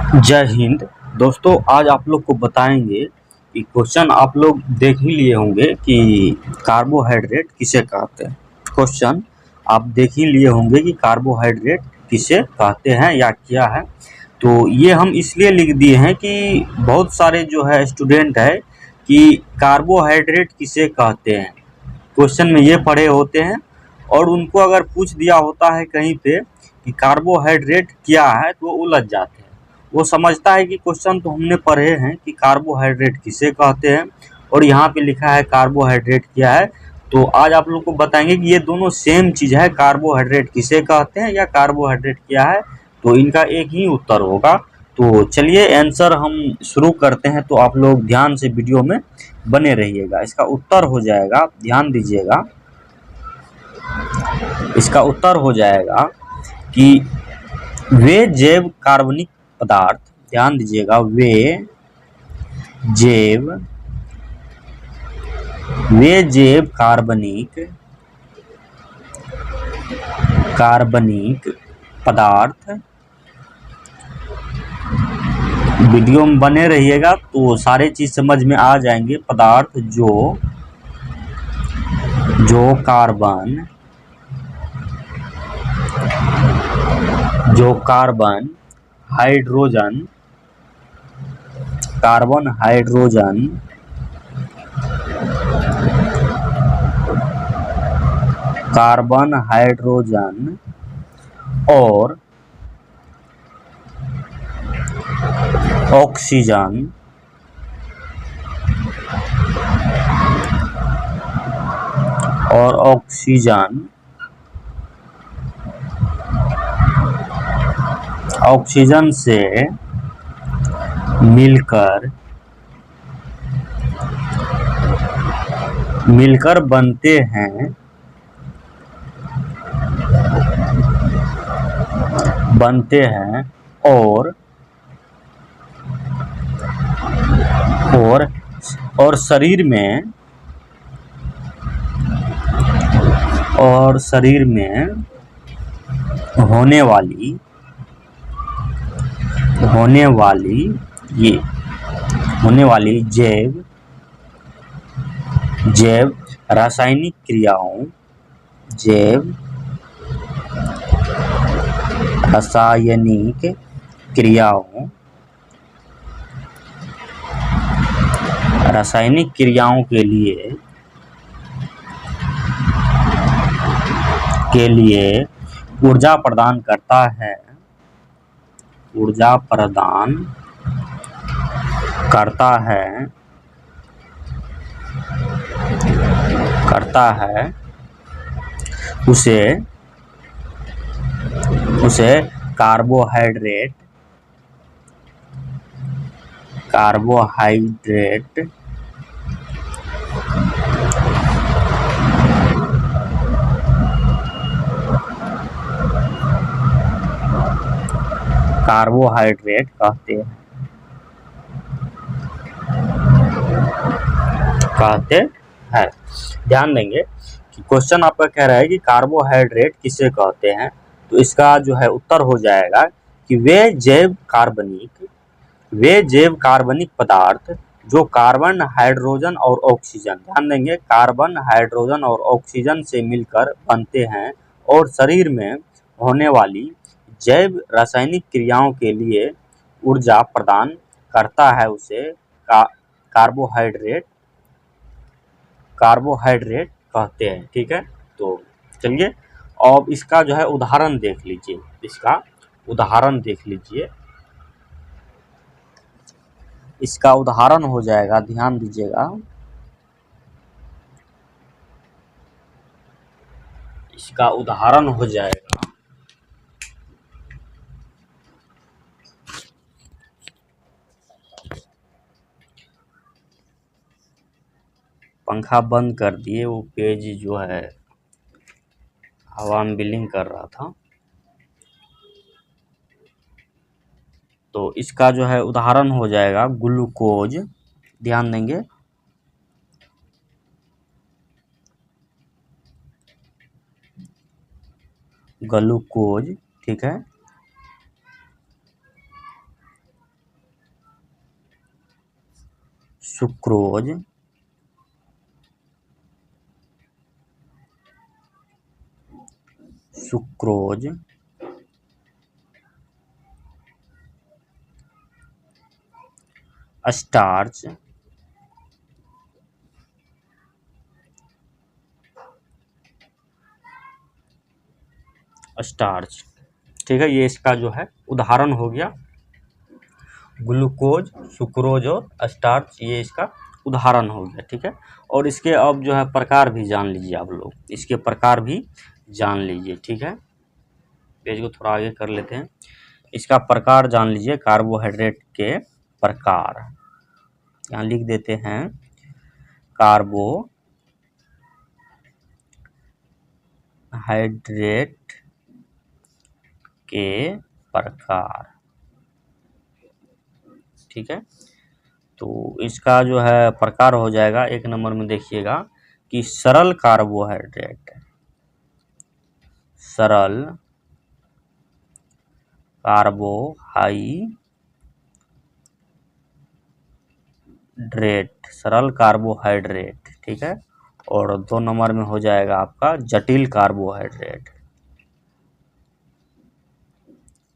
जय हिंद। दोस्तों, आज आप लोग को बताएंगे कि क्वेश्चन आप लोग देख ही लिए होंगे कि कार्बोहाइड्रेट किसे कहते हैं। क्वेश्चन आप देख ही लिए होंगे कि कार्बोहाइड्रेट किसे कहते हैं या क्या है। तो ये हम इसलिए लिख दिए हैं कि बहुत सारे जो है स्टूडेंट है कि कार्बोहाइड्रेट किसे कहते हैं, क्वेश्चन में ये पढ़े होते हैं और उनको अगर पूछ दिया होता है कहीं पे कि कार्बोहाइड्रेट क्या है तो वो उलझ जाते हैं। वो समझता है कि क्वेश्चन तो हमने पढ़े हैं कि कार्बोहाइड्रेट किसे कहते हैं और यहाँ पे लिखा है कार्बोहाइड्रेट क्या है। तो आज आप लोग को बताएंगे कि ये दोनों सेम चीज़ है, कार्बोहाइड्रेट किसे कहते हैं या कार्बोहाइड्रेट क्या है। तो इनका एक ही उत्तर होगा। तो चलिए आंसर हम शुरू करते हैं, तो आप लोग ध्यान से वीडियो में बने रहिएगा। इसका उत्तर हो जाएगा, ध्यान दीजिएगा, इसका उत्तर हो जाएगा कि वे जैव कार्बनिक पदार्थ, ध्यान दीजिएगा, जैव वे जैव कार्बनिक पदार्थ, वीडियो में बने रहिएगा तो सारे चीज समझ में आ जाएंगे। पदार्थ जो कार्बन हाइड्रोजन और ऑक्सीजन से मिलकर बनते हैं और शरीर में होने वाली जैव रासायनिक क्रियाओं के लिए ऊर्जा प्रदान करता है उसे कार्बोहाइड्रेट कहते हैं। ध्यान देंगे कि क्वेश्चन आपका कह रहा है कि कार्बोहाइड्रेट किसे कहते हैं, तो इसका जो है उत्तर हो जाएगा कि वे जैव कार्बनिक पदार्थ जो कार्बन हाइड्रोजन और ऑक्सीजन, ध्यान देंगे, कार्बन हाइड्रोजन और ऑक्सीजन से मिलकर बनते हैं और शरीर में होने वाली जैव रासायनिक क्रियाओं के लिए ऊर्जा प्रदान करता है, उसे कार्बोहाइड्रेट कहते हैं। ठीक है, तो चलिए अब इसका जो है उदाहरण देख लीजिए। इसका उदाहरण हो जाएगा, ध्यान दीजिएगा, इसका उदाहरण हो जाएगा पंखा बंद कर दिए, वो पेज जो है हवा में बिलिंग कर रहा था। तो इसका जो है उदाहरण हो जाएगा ग्लूकोज, ध्यान देंगे, ग्लूकोज, ठीक है, सुक्रोज, सुक्रोज, स्टार्च, स्टार्च। ठीक है, ये इसका जो है उदाहरण हो गया। ग्लूकोज, सुक्रोज और स्टार्च, ये इसका उदाहरण हो गया। ठीक है, और इसके अब जो है प्रकार भी जान लीजिए आप लोग, इसके प्रकार भी जान लीजिए। ठीक है, पेज को थोड़ा आगे कर लेते हैं। इसका प्रकार जान लीजिए, कार्बोहाइड्रेट के प्रकार। यहाँ लिख देते हैं कार्बोहाइड्रेट के प्रकार। ठीक है, तो इसका जो है प्रकार हो जाएगा, एक नंबर में देखिएगा कि सरल कार्बोहाइड्रेट, सरल कार्बोहाइड्रेट, सरल कार्बोहाइड्रेट। ठीक है, और 2 नंबर में हो जाएगा आपका जटिल कार्बोहाइड्रेट,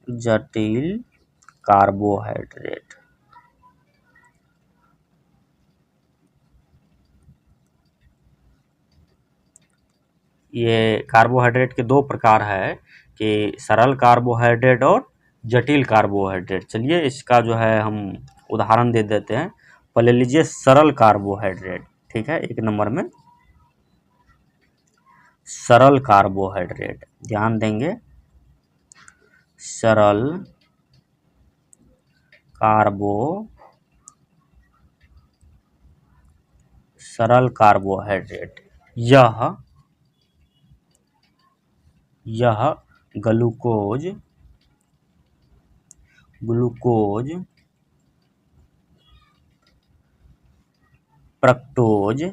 जटिल कार्बोहाइड्रेट। ये कार्बोहाइड्रेट के 2 प्रकार है कि सरल कार्बोहाइड्रेट और जटिल कार्बोहाइड्रेट। चलिए इसका जो है हम उदाहरण दे देते हैं। पहले लीजिए सरल कार्बोहाइड्रेट। ठीक है, 1 नंबर में सरल कार्बोहाइड्रेट, ध्यान देंगे, सरल कार्बोहाइड्रेट, यह ग्लूकोज, फ्रक्टोज,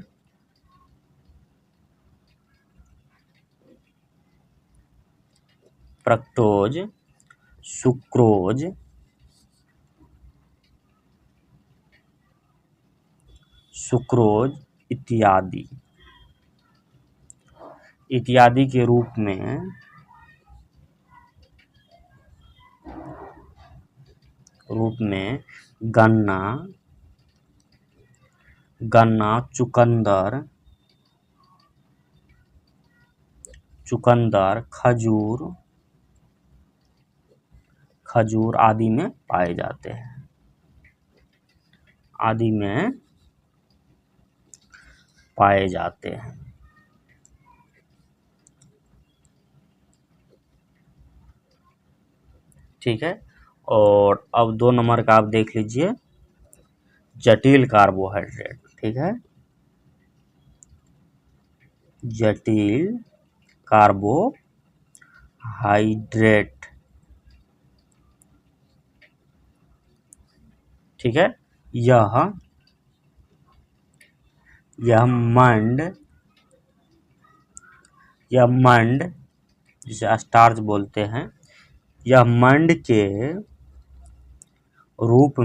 सुक्रोज, इत्यादि के रूप में गन्ना, चुकंदर, खजूर आदि में पाए जाते हैं, ठीक है, और अब 2 नंबर का आप देख लीजिए, जटिल कार्बोहाइड्रेट। ठीक है, जटिल कार्बोहाइड्रेट। ठीक है, यह मंड जिसे स्टार्च बोलते हैं, यह मंड के रूप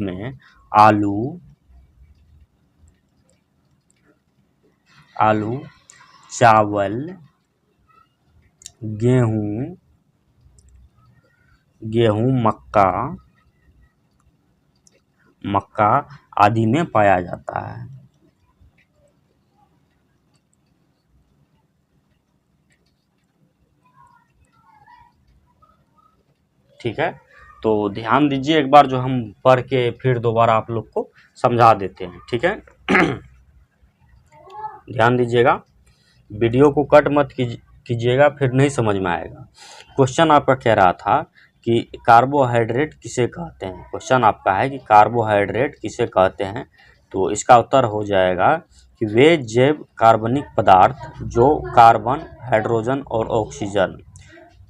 में आलू, चावल, गेहूं, मक्का आदि में पाया जाता है। ठीक है, तो ध्यान दीजिए, एक बार जो हम पढ़ के फिर दोबारा आप लोग को समझा देते हैं। ठीक है, ध्यान दीजिएगा, वीडियो को कट मत कीजिएगा, फिर नहीं समझ में आएगा। क्वेश्चन आपका कह रहा था कि कार्बोहाइड्रेट किसे कहते हैं। क्वेश्चन आपका है कि कार्बोहाइड्रेट किसे कहते हैं, तो इसका उत्तर हो जाएगा कि वे जैव कार्बनिक पदार्थ जो कार्बन, हाइड्रोजन और ऑक्सीजन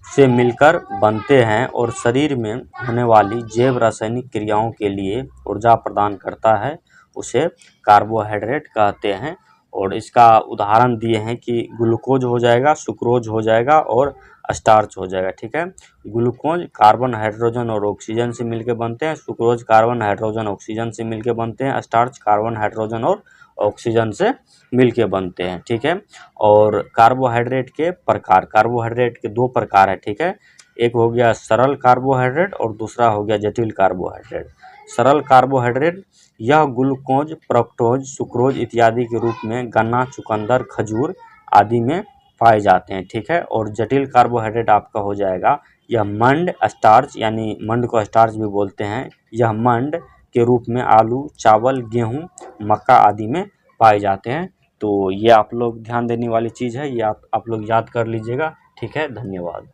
से मिलकर बनते हैं और शरीर में होने वाली जैव रासायनिक क्रियाओं के लिए ऊर्जा प्रदान करता है, उसे कार्बोहाइड्रेट कहते हैं। और इसका उदाहरण दिए हैं कि ग्लूकोज हो जाएगा, सुक्रोज हो जाएगा और स्टार्च हो जाएगा, ठीक है। ग्लूकोज कार्बन हाइड्रोजन और ऑक्सीजन से मिलकर बनते हैं, सुक्रोज कार्बन हाइड्रोजन ऑक्सीजन से मिलकर बनते हैं, स्टार्च कार्बन हाइड्रोजन और ऑक्सीजन से मिलके बनते हैं, ठीक है। और कार्बोहाइड्रेट के प्रकार, कार्बोहाइड्रेट के 2 प्रकार है, ठीक है। एक हो गया सरल कार्बोहाइड्रेट और दूसरा हो गया जटिल कार्बोहाइड्रेट। सरल कार्बोहाइड्रेट यह ग्लूकोज, फ्रक्टोज, सुक्रोज इत्यादि के रूप में गन्ना, चुकंदर, खजूर आदि में पाए जाते हैं, ठीक है। और जटिल कार्बोहाइड्रेट आपका हो जाएगा यह मंड, स्टार्च यानी मंड को स्टार्च भी बोलते हैं, यह मंड के रूप में आलू, चावल, गेहूं, मक्का आदि में पाए जाते हैं। तो ये आप लोग ध्यान देने वाली चीज़ है, ये आप लोग याद कर लीजिएगा, ठीक है। धन्यवाद।